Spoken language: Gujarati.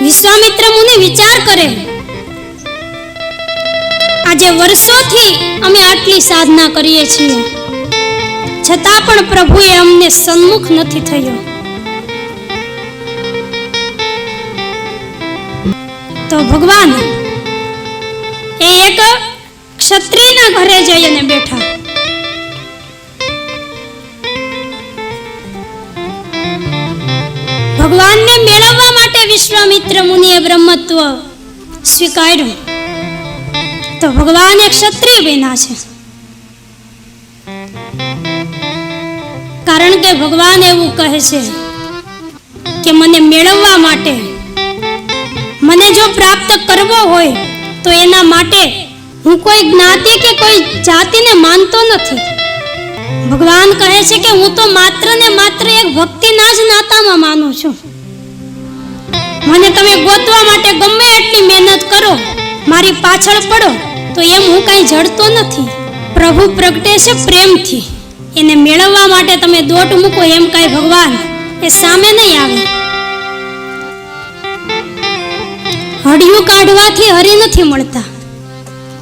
વિશ્વામિત્ર મુનિ વિચાર કરે, આજે વર્ષોથી અમે આટલી સાધના કરીએ છીએ, છતાં પણ પ્રભુએ અમને સન્મુખ નથી થયો. તો ભગવાન એ એક ક્ષત્રિયના ઘરે જઈને બેઠા. ભગવાનને મેળવવા માટે વિશ્વામિત્ર મુનિએ બ્રહ્મત્વ સ્વીકાર્યું. તો ભગવાન એક ક્ષત્રિય બન્યા છે, કારણ કે ભગવાન એવું કહે છે કે મને મેળવવા માટે, મને જો પ્રાપ્ત કરવો હોય તો એના માટે હું કોઈ જ્ઞાતિ કે કોઈ જાતિને માનતો નથી. ભગવાન કહે છે કે હું તો માત્ર ને માત્ર એક ભક્તિના જ નાતામાં માનું છું. મને તમે ગોતવા માટે ગમે એટલી મહેનત કરો, મારી પાછળ પડો, તો એમ હું કઈ જડતો નથી. પ્રભુ પ્રગટે છે પ્રેમથી, એને મેળવવા માટે તમે દોટ મૂકો એમ કઈ ભગવાન એ સામે નહીં આવે. હડિયું કાઢવાથી હરી નથી મળતા.